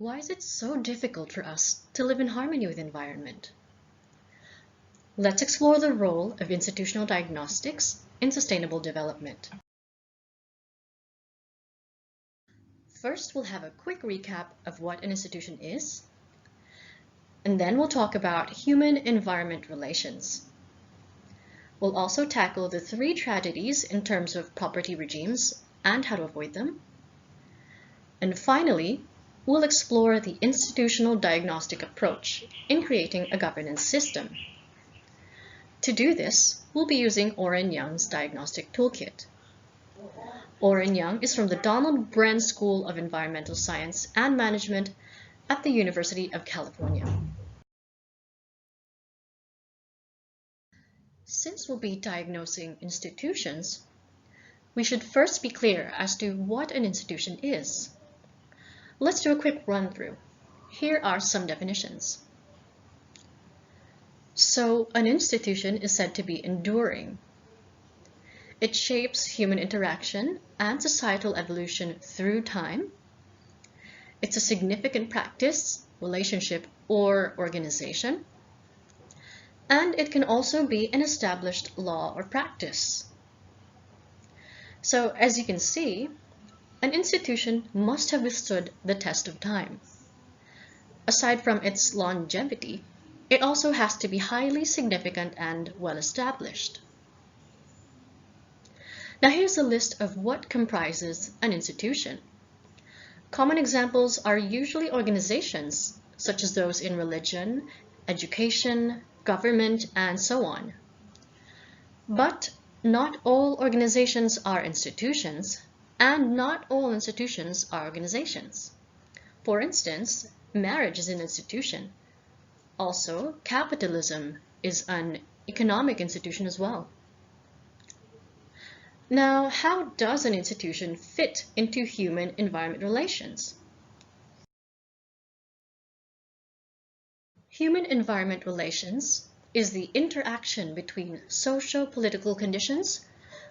Why is it so difficult for us to live in harmony with the environment? Let's explore the role of institutional diagnostics in sustainable development. First, we'll have a quick recap of what an institution is, and then we'll talk about human-environment relations. We'll also tackle the 3 tragedies in terms of property regimes and how to avoid them. And finally, we'll explore the institutional diagnostic approach in creating a governance system. To do this, we'll be using Oran Young's Diagnostic Toolkit. Oran Young is from the Donald Bren School of Environmental Science and Management at the University of California. Since we'll be diagnosing institutions, we should first be clear as to what an institution is. Let's do a quick run-through. Here are some definitions. So, an institution is said to be enduring. It shapes human interaction and societal evolution through time. It's a significant practice, relationship, or organization. And it can also be an established law or practice. So, as you can see, an institution must have withstood the test of time. Aside from its longevity, it also has to be highly significant and well established. Now here's a list of what comprises an institution. Common examples are usually organizations, such as those in religion, education, government, and so on. But not all organizations are institutions, and not all institutions are organizations. For instance, marriage is an institution. Also, capitalism is an economic institution as well. Now, how does an institution fit into human-environment relations? Human-environment relations is the interaction between socio-political conditions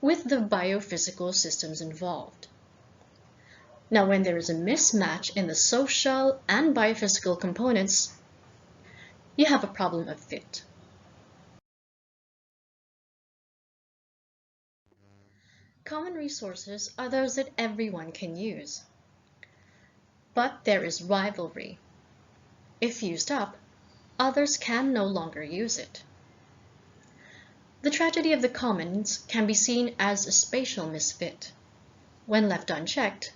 with the biophysical systems involved. Now, when there is a mismatch in the social and biophysical components, you have a problem of fit. Common resources are those that everyone can use. But there is rivalry. If used up, others can no longer use it. The tragedy of the commons can be seen as a spatial misfit. When left unchecked,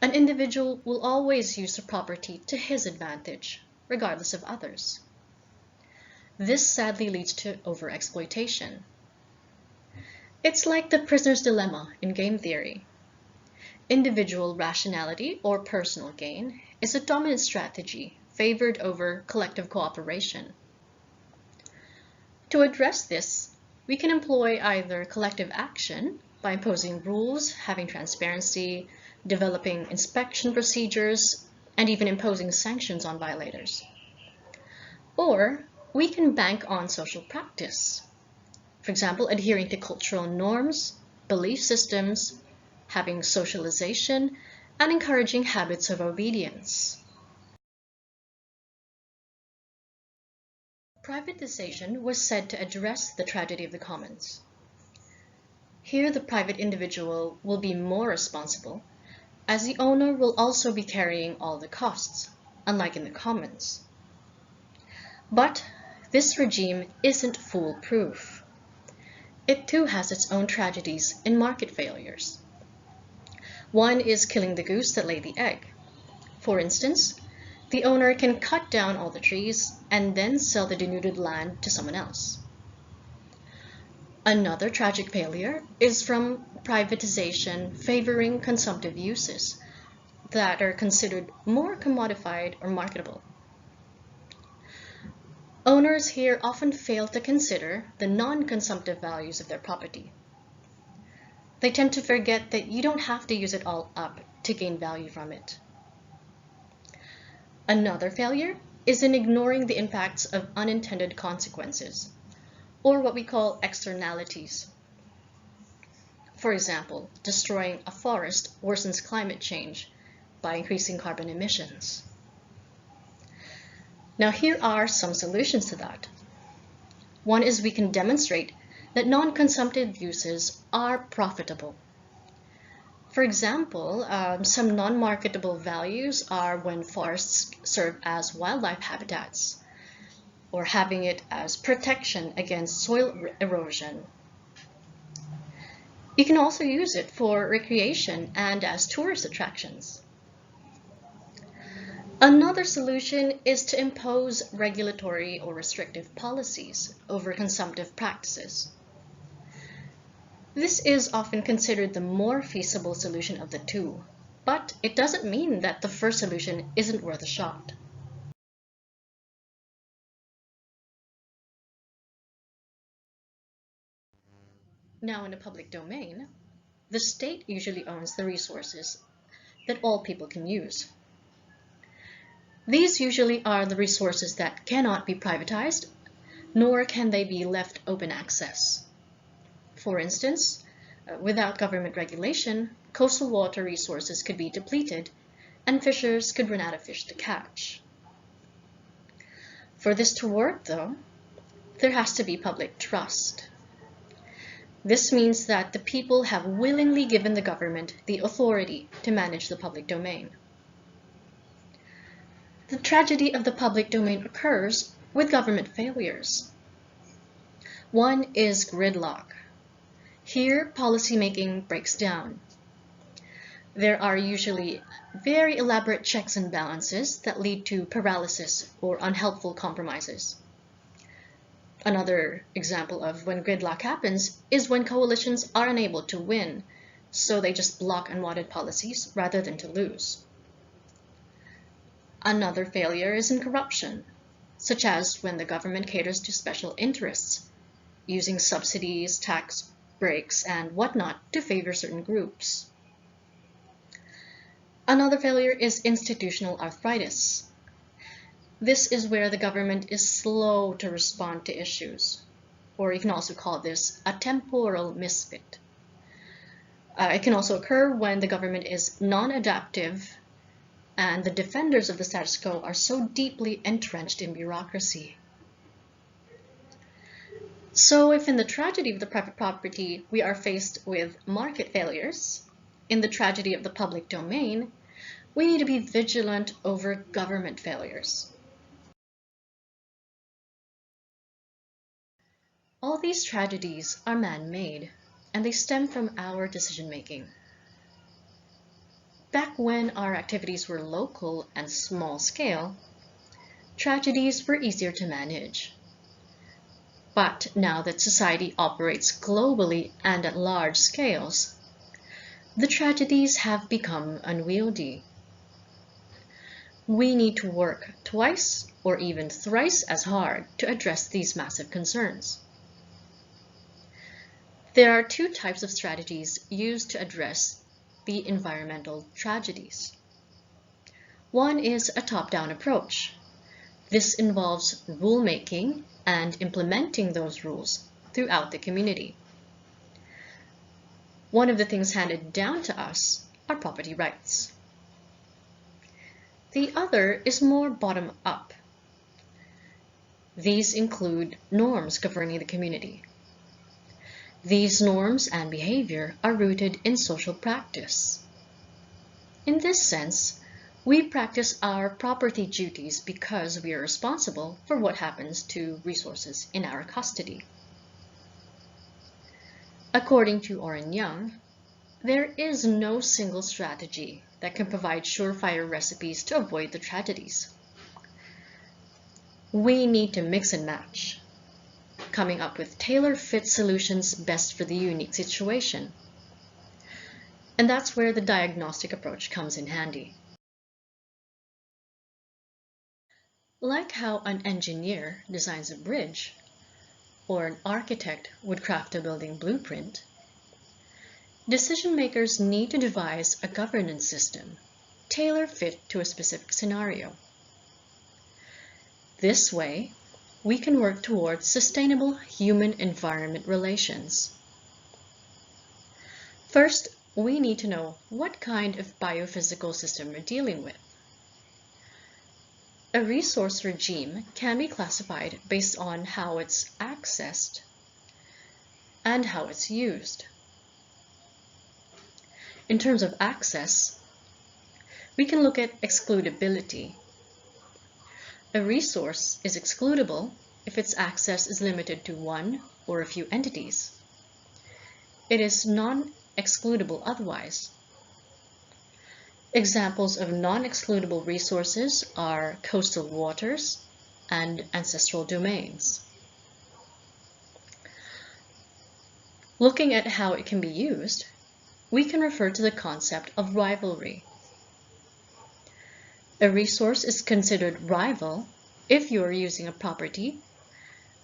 an individual will always use the property to his advantage, regardless of others. This sadly leads to overexploitation. It's like the prisoner's dilemma in game theory. Individual rationality or personal gain is a dominant strategy favored over collective cooperation. To address this, we can employ either collective action by imposing rules, having transparency, developing inspection procedures, and even imposing sanctions on violators. Or we can bank on social practice. For example, adhering to cultural norms, belief systems, having socialization, and encouraging habits of obedience. Privatization was said to address the tragedy of the commons. Here, the private individual will be more responsible, as the owner will also be carrying all the costs, unlike in the commons. But this regime isn't foolproof. It too has its own tragedies and market failures. One is killing the goose that laid the egg. For instance, the owner can cut down all the trees and then sell the denuded land to someone else. Another tragic failure is from privatization favoring consumptive uses that are considered more commodified or marketable. Owners here often fail to consider the non-consumptive values of their property. They tend to forget that you don't have to use it all up to gain value from it. Another failure is in ignoring the impacts of unintended consequences, or what we call externalities. For example, destroying a forest worsens climate change by increasing carbon emissions. Now here are some solutions to that. One is we can demonstrate that non-consumptive uses are profitable. For example, some non-marketable values are when forests serve as wildlife habitats, or having it as protection against soil erosion. You can also use it for recreation and as tourist attractions. Another solution is to impose regulatory or restrictive policies over consumptive practices. This is often considered the more feasible solution of the two, but it doesn't mean that the first solution isn't worth a shot. Now, in the public domain, the state usually owns the resources that all people can use. These usually are the resources that cannot be privatized, nor can they be left open access. For instance, without government regulation, coastal water resources could be depleted, and fishers could run out of fish to catch. For this to work, though, there has to be public trust. This means that the people have willingly given the government the authority to manage the public domain. The tragedy of the public domain occurs with government failures. One is gridlock. Here, policymaking breaks down. There are usually very elaborate checks and balances that lead to paralysis or unhelpful compromises. Another example of when gridlock happens is when coalitions are unable to win, so they just block unwanted policies rather than to lose. Another failure is in corruption, such as when the government caters to special interests, using subsidies, tax breaks, and whatnot to favor certain groups. Another failure is institutional arthritis. This is where the government is slow to respond to issues, or you can also call this a temporal misfit. It can also occur when the government is non-adaptive and the defenders of the status quo are so deeply entrenched in bureaucracy. So if in the tragedy of the private property we are faced with market failures, in the tragedy of the public domain, we need to be vigilant over government failures. All these tragedies are man-made, and they stem from our decision-making. Back when our activities were local and small-scale, tragedies were easier to manage. But now that society operates globally and at large scales, the tragedies have become unwieldy. We need to work twice or even thrice as hard to address these massive concerns. There are two types of strategies used to address the environmental tragedies. One is a top-down approach. This involves rulemaking and implementing those rules throughout the community. One of the things handed down to us are property rights. The other is more bottom-up. These include norms governing the community. These norms and behavior are rooted in social practice. In this sense, we practice our property duties because we are responsible for what happens to resources in our custody. According to Oran Young, there is no single strategy that can provide surefire recipes to avoid the tragedies. We need to mix and match, coming up with tailor-fit solutions best for the unique situation. And that's where the diagnostic approach comes in handy. Like how an engineer designs a bridge, or an architect would craft a building blueprint, decision makers need to devise a governance system tailor-fit to a specific scenario. This way, we can work towards sustainable human-environment relations. First, we need to know what kind of biophysical system we're dealing with. A resource regime can be classified based on how it's accessed and how it's used. In terms of access, we can look at excludability. A resource is excludable if its access is limited to one or a few entities. It is non-excludable otherwise. Examples of non-excludable resources are coastal waters and ancestral domains. Looking at how it can be used, we can refer to the concept of rivalry. A resource is considered rival if you are using a property,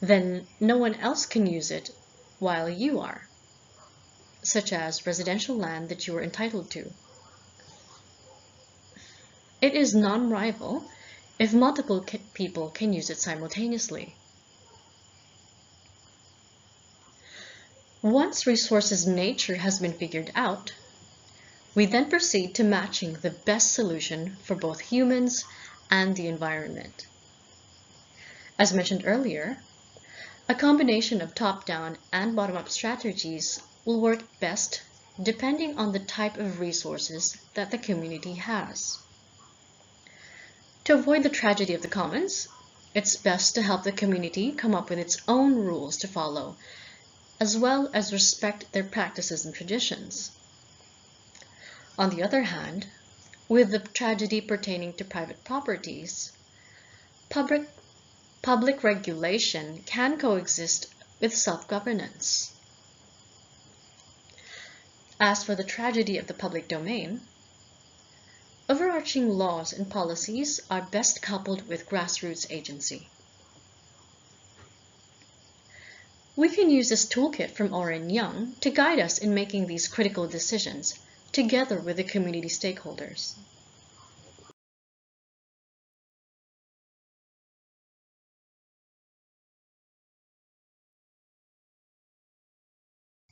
then no one else can use it while you are, such as residential land that you are entitled to. It is non-rival if multiple people can use it simultaneously. Once resources' nature has been figured out, we then proceed to matching the best solution for both humans and the environment. As mentioned earlier, a combination of top-down and bottom-up strategies will work best depending on the type of resources that the community has. To avoid the tragedy of the commons, it's best to help the community come up with its own rules to follow, as well as respect their practices and traditions. On the other hand, with the tragedy pertaining to private properties, public regulation can coexist with self-governance. As for the tragedy of the public domain, overarching laws and policies are best coupled with grassroots agency. We can use this toolkit from Oran Young to guide us in making these critical decisions together with the community stakeholders.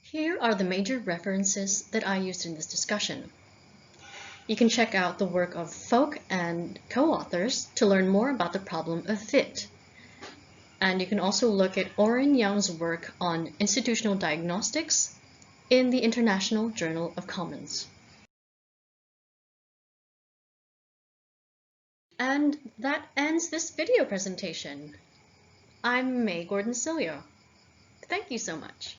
Here are the major references that I used in this discussion. You can check out the work of Folk and co-authors to learn more about the problem of fit. And you can also look at Oran Young's work on institutional diagnostics in the International Journal of Commons. And that ends this video presentation. I'm May Gordon-Cilio. Thank you so much.